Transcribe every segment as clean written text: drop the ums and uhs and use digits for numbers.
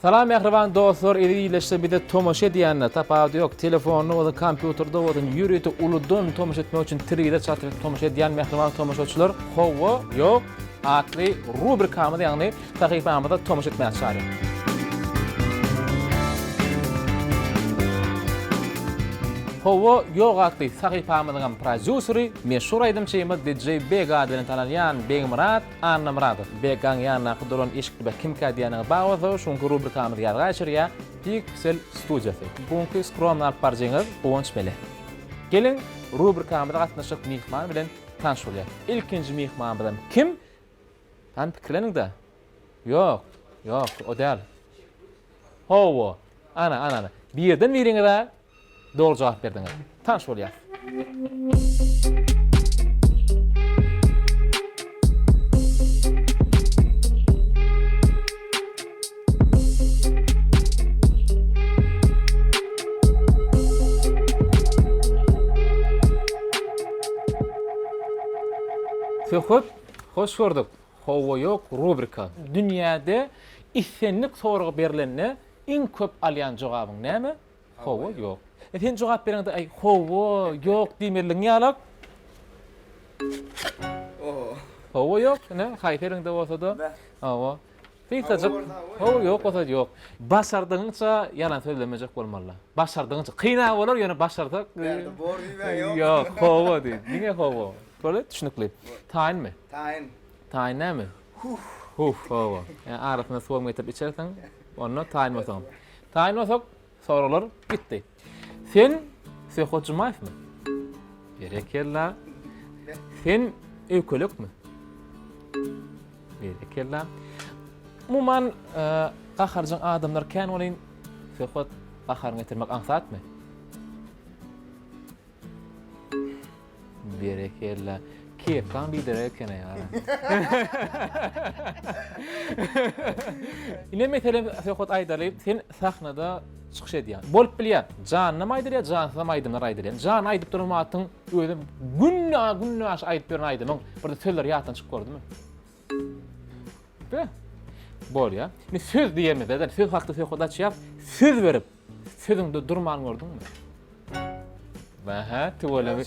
Salam mehriban dostlar, irileşse bir de tomoşa diýänler tapady ýok. Telefonny we kompýuterda we ýürüýte uludun tomoşa etmek üçin 3D çatyp tomoşa diýen mehriban tomoşaçylar howa ýok atly rubrikamyzda ýagny sahypamyzda tomoşa etmäge çağırýar. Howa ýok atly sahypamyzyň prodüseri meşhur aýdymçymyz DJ Bega diýen tanalýan Begmurat Annamuratov. Begaň ýanyna gyduran eşikli kim diýeniňe bagyzy şonky rubrikamyzy ýargaçyrýar. Pixel Studiosy. Buňky skromny alyp barjaňyz Owunç Mele. Gelin rubrikamyza gatnaşyp mihman bilen tanış bolýar. Ilkinji mihman bilen kim? Han pikirleniňde. Ýok, o däl. Howa. Ana. Birden biriňe doğru cevap verdiniz. Tanış bolýar. Söhbet, hoş gördük. Howa ýok rubrika. Dünýäde issenlik soragy berilenne iň köp alýan jogabyň näme? Howa ýok. Sen jogap berende ay howa ýok diýmerliň ýalak. Howa ýok, ne? Haýferinde bolsa da. Howa. Fiýsajak. Howa ýok bolsa ýok. Başardyňça ýalan söylemejek bolmaly. Başardyňça kyna bolar, ýöne başardyk. Bor diýme ýok. Ýok, howa diýdi. Niňe howa? Böyle düşünükli. Taýin mi? Taýin. Taýin näme? Howa. Yani arasyna soğuk getirip içersen, onu taýin bolsaň. Taýin bolsak, soralar gitdi. Sen Sehoçmaýsmy? Berekella. Sen ökölükmi? Berekella. Muman gaharjyň adamlar kän bolýan Sehot gaharyny getirmek aňsatmy? Berekella. Kepkan lider ekene ýa. Ine meselem Sehot aýdaly, sen sahnada çıkış edýän. Bolup bilýär. Janyna maýdyrýar, janyna maýdymlar aýdyrýar. Jany aýdyp durmatyň özüm günne aş aýdyp beren aýdymyň birde sözler ýatdan çykyp gördymi? Be. Bolýar. Ne söz diýemedi, söz hakda Sehot açýar, söz berip sözüňde durmagyny gördüňmi? Baha, tuvalami.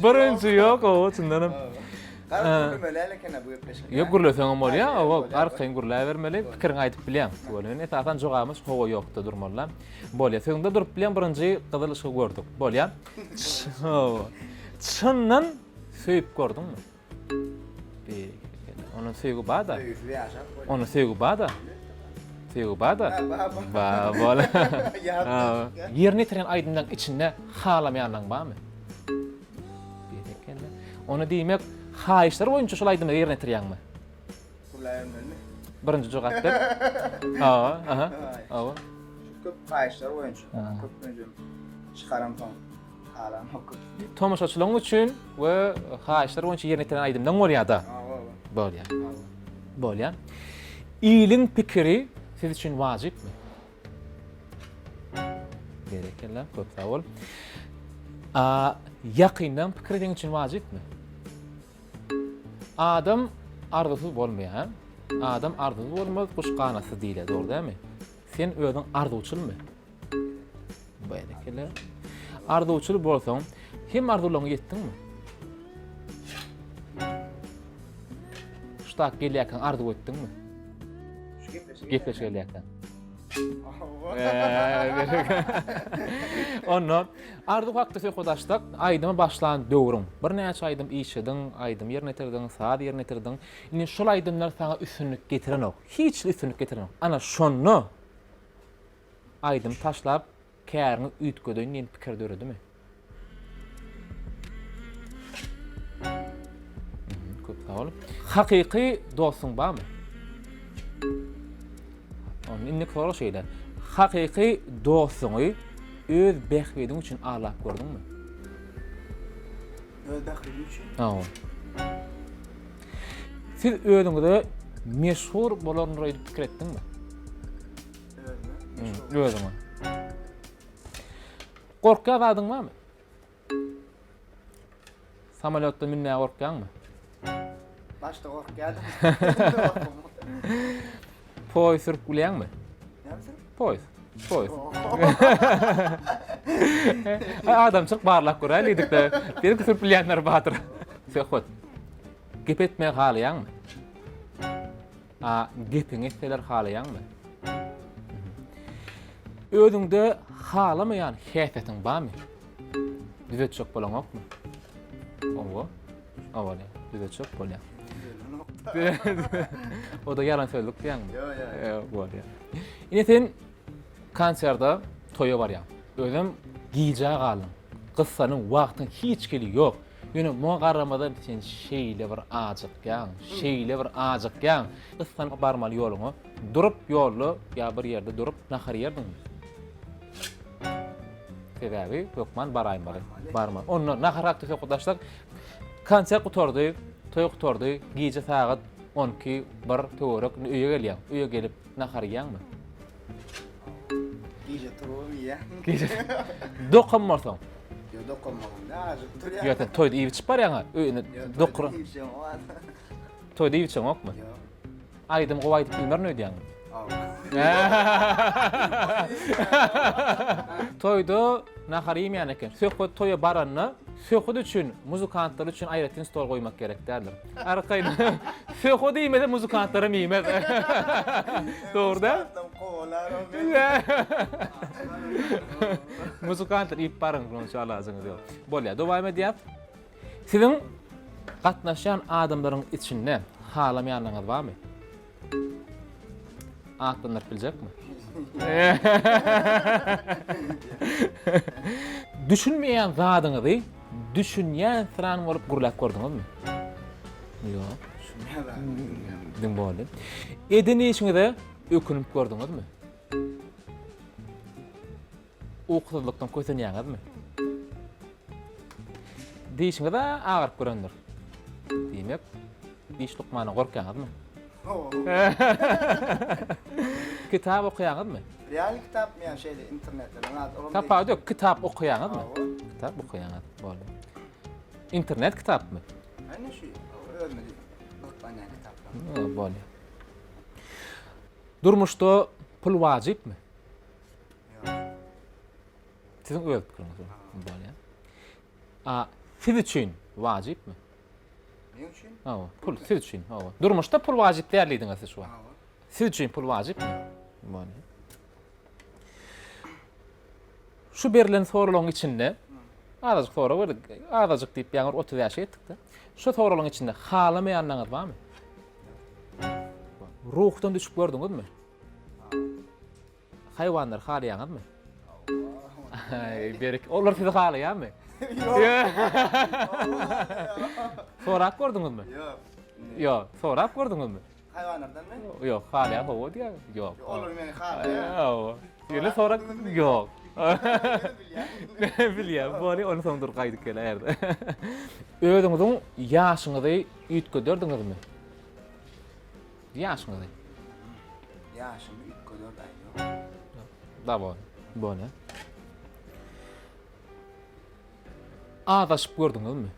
Birinci ýok, o çyndanam. Ýok gurlasaň bolýa, o arkaň gurla bermeli, pikiriňi aýdyp bilýän. Tuvalami esasan jogamy howa ýokda durmaly. Bolýa, sözüňde durup bilýän birinji gyzyl işi gördük. Bolýa. Çyndan söýüp gördüňmi? Onu söýüp bada. Onu söýüp bada. Bada. Bola. Ýerine tiren aýdymdan içinde halamaýanlaň barmy? Berekelle. Onu diýmek, haýyşlar boýunça şol aýdymda ýerine tirýänmi? Kullanmaly. Birinji jogap ber. Aha. Köp haýyşlar boýunça. Köp öňüm çıkaram soň. Halam köp. Tomoşaçylygyň üçin we haýyşlar boýunça ýerine tiren aýdymdan bolýar-da. Bolýar. Ýylyň pikiri siz için wajypmy? Berekella, köp sag bol. Ýakyndan pikir ediň üçin wajypmy? Adam arzusyz bolmaýar. Adam arzusyz bolmaz, kuşkanasy diýilýär, dogry dämi? Sen özüň arzuçylmy? Berekella. Arzuçyl bolsaň, hem arzularyňa ýetdiňmi? Şutak gelýärken arzu etdiňmi? Gepleşe gelýärken. Onu ardu hakda söhbetdaşdyk, aýdyma başlan döwrüň. Bir näçe aýdym işediň, aýdym ýerine tirdiň, saat ýerine tirdiň. Ine şol aýdymlar saňa üstünlük getiren ok. Hiç üstünlük getiren ok. Ana şonu aýdym taşlap käriňi üýtgödün ýene pikir döredimi? Köp sag ol. Hakyky dostuň barmy? Onu innek soru şeyler. Hakyky dostuňy öz behbediň üçin alap gördüňmi? Öz behbedi üçin? Hawa. Siz özüňizde meşhur bolan roýdy pikir etdiňmi? Özüňe. Gorkýan adyň barmy? Samolyotda minmäge gorkýanmy? Başta korkyadım. Poy sürüp gülýänmi? Näme? Poy. Adam çık barlak göräliydik de. Bir sürüp gülýänler batyr. Söhbet. Gep etmeye halaýanmy? Gepiň etseler halaýanmy? Özüňde halamaýan häsiýetiň barmy? Bize çok bolanokmy? Oňa. Awala, bize çok bolýar. O da yalan söýdük diýäňmi? Yo. Bolýar. Ine sen konserde toýa barýan. Özüm giýjä galym. Gyssanyň wagtyň hiç keli ýok. Ýöne muňa garamadan sen şeýle bir ajyk, Gyssan barmaly ýoluňa durup ýolly ýa bir ýerde durup nahar ýerdiňmi? Sebebi ýokman barma. Onu nahar hakda sökdaşlar konser gutordy, toý gutordy, giýje sagat 12 bir töwerek öýe gelýär. Öýe gelip nahar ýanmy? Giýje turum ýa. Dokanmarsan. Yo dokunmadım. Ne ajyk durýar. Ýa-da toýda iýip çyp barýaňa. Öýüne dokura. Toýda iýip çyňokmy? Yo. Aýdym gowy aýdyp bilmer näýdiň? Toýda nahar ýemýän eken. Söhbet toýa baranna, söhbet üçin, muzykantlar üçin aýratyn stol goýmak gerek däldir. Arkaýda söhbet ýemede muzykantlara ýemez. Dogry-da? Muzykantlar ýep baryn inşallah azyňyz ýok. Bolýar, dowam edýär. Siziň gatnaşan adamlaryň içinde halamaýanyňyz barmy? Atlanır bilecekmi? Düşünmeyen zadyňyzy düşünýän sıran bolup gurlap gördüňizmi? Ýok. Düşünmeýän boldy. Edeni işiňizde ökünüp gördüňizmi? Okutlukdan kösenýäňizmi? Diýişiňizde agyryp görendir. Diýmek, diýiş lukmany gorkaňyzmy? Kitap okuyaňyzmy? Real kitap mı ya şeyde internette? Kitap yok, kitap okuyaňyzmy? Kitap okuyaňyz boldy. İnternet kitapmy? Aynen şu. Ölmedi. Bakmanya kitaplar. Boldy. Durmuşda pul wajypmy? Yok. Siziň öz pikiriňiz boldy. Siz üçin wajypmy? Ne için? Pul siz üçin. Durmuşda pul wajyp därlidiňiz şu an. Ava. Siz üçin pul wajypmy? Boldy. Şu berilen sorularyň içinde azajyk sora berdik. Azajyk diýip ýaňyr 30 ýaşa etdik-de. Şu sorularyň içinde halamaýanlaryňyz barmy? Ruhdan düşüp gördüňizmi? Haýwanlar halaýaňyzmy? Berek. Olar sizi halaýarmy? Sorap gördüňizmi? Yok. Ýok, sorap gördüňizmi? Hayvanlardan mı? Ýok, halaýar howa diýär. Ýok. Olur meni halaýar. Ýok. Ýöne sorap ýok. Bilýär, boli onu soňdur gaýdyp gelýärdi. Özüňiziň ýaşyňyzy ýetgederdiňizmi? Ýaşyňyzy. Yaşım 3 kadar da yok. Da bol. Adaşyp gördüňizmi?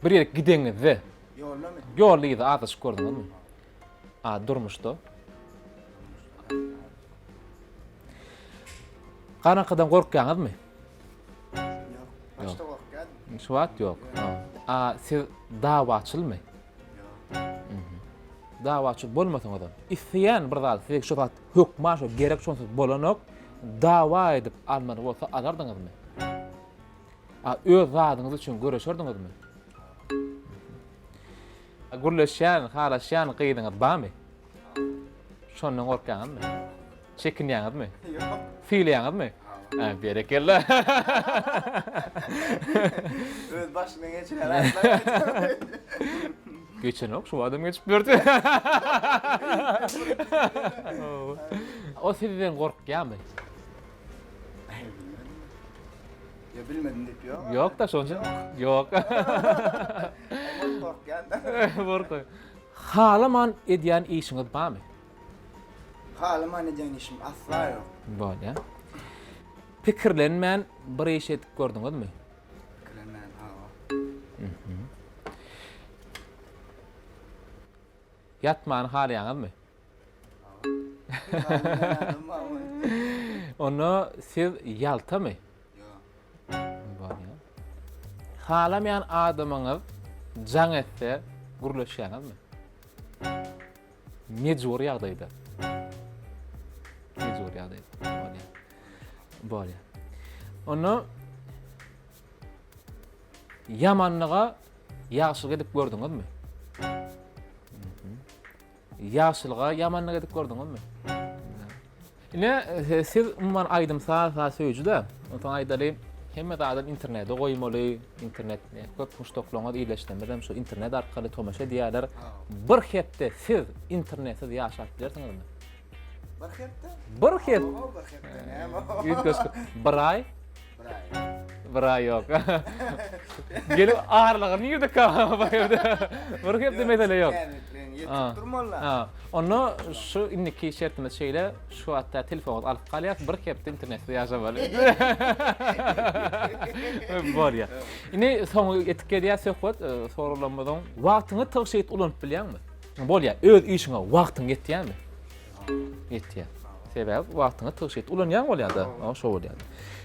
Bir ýere gideňizde, Yolla mı? ýollydy adaşyp gördüňizmi? Durmuşda. Garanydan gorkýaňyzmy? Yok. Başta korkad. Şuwat ýok. Siz dawaçylmy? Yok. Dawaçyl bolmasaňyz da, isleýän bir zat size şu zat hökma şu gerek şonsuz bolanok dawa edip almaly bolsa alardyňyzmy? Öz zadyňyz üçin göreşerdiňizmi? Gurleşýän, halaşýan gyýdyňyz barmy? Şondan gorkýaňyzmy? Çekinýäňizmi? Yok. Fiýleýäňizmi? Berekella. Öz başına geçen herhalde. Geçen ok, şu adam geçip berdi. O sizden gorkýarmy? Ya bilmedim deyip yok. Yok da şonça. Yok. Korkyan. Borky. Halaman edýän işiňiz barmy? Halıma ne diyen işim asla yok. Bolýa. Pikirlenmän bir iş etip gördüňizmi? Kılemen hava. Yatmany halaýaňyzmy? Onu siz yaltamy? Yok. Halamayan adamyňyz jaň etse gurlaşýaňyzmy? Mecbur ýagdaýda. Mecbur ýagdaýda. Bolýar. Onu yamanlyga ýaşylyk edip gördüňizmi? Ýaşylyga yamanlyk edip gördüňizmi? Ine siz umman aýdymsa söýjüde, otaň aýdaly hemme adam internetde goýmaly, internetne köp muştoklaňa iýleşdirmeden şu internet arkaly tomaşa diýerler. Bir hepde siz internetsiz ýaşap bilersiňizmi? Bir hepde? Bir hep. Bir hepde. Bir ay? Bir ay yok. Gelip ağırlığı niye kalma bir hep de mesele yok. Onu şu indiki şertimiz şeyle şu hatta telefon alıp kalyak bir hep de internette yaşamalı. Bolýar. Ine soňy etiketýa söhbet sorulanmadan wagtyňy tygşyt ulanyp bilýärmi? Bolýar, öz işiňe wagtyň ýetýärmi? Ýetýär. Sebäp wagtyňy tygşyt ulanýan bolýar-da, şo bolýar.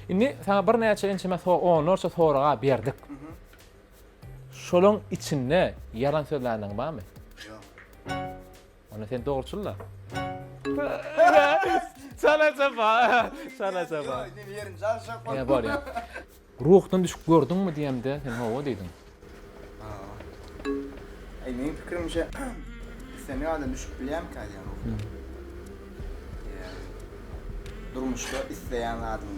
Indi sana bir näçe ençeme onlarça soraga berdik. Şolaň içinde yalan sözleriň barmy? Yok. Onu sen doğruçulla. Sana çapa. Yok, indi yerin çalışak bol. Ya bolýar. Ruhdan düşüp gördüňmi diýemde, sen howa diýdin. Meň pikirimçe sen ýa-da düşüp bilýärmi kälýär ruh? Durmuşda isleýän adam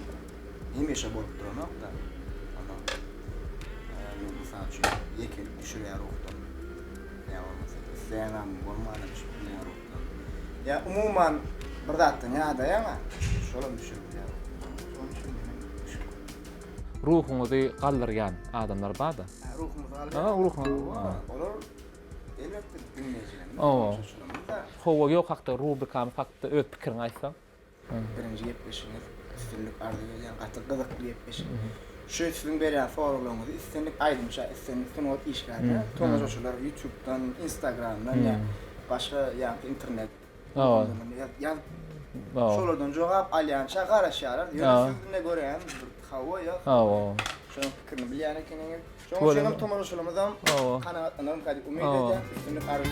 hemeşe bolup durmak da. Ama mesela şu yekel düşürýär ruhdan. Ya olmasa isleýän adam bolmady düşüp bilýär ruhdan. Ya umuman bir zatdan ýa-da ýa-ma şolam düşürýär. Ruhuňyzy galdyrýan adamlar barda. Ruhumuz Ruhum. Olar elbetde dinleýijiler. Howa ýok hakda ruh bir kam hakda öz pikirini aýtsaň. Birinci yepleşiniz, üstünlük arzu edilen katı gıdıklı yepleşiniz. Şu üstünlük berýän sorularymyzy üstünlük aýdymça, üstünlük sunut işgärde, toňaşaşylar YouTube'dan, Instagram'dan ya başga ýa internet. Ya şolardan jogap alýança garaşýarlar. Ýöne sözüne görän hawa ýa. Şoň pikirini bilýän ekeniňiz. Şoň toňaşaşlarymyzdan kanagatlanarym kady umyt edýän üstünlük arzu.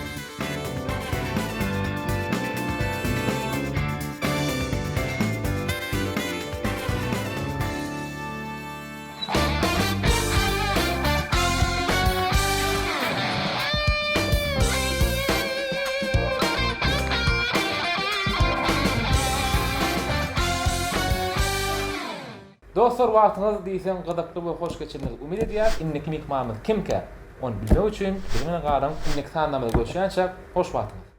Dostlar, wagtyňyz diýsem gydykly we hoş geçirdiňiz. Umyt edýär, inneki mikmamyz kimke? Onu bilmek üçin bilen garam inneki sanamyza göçýänçä hoş wagt.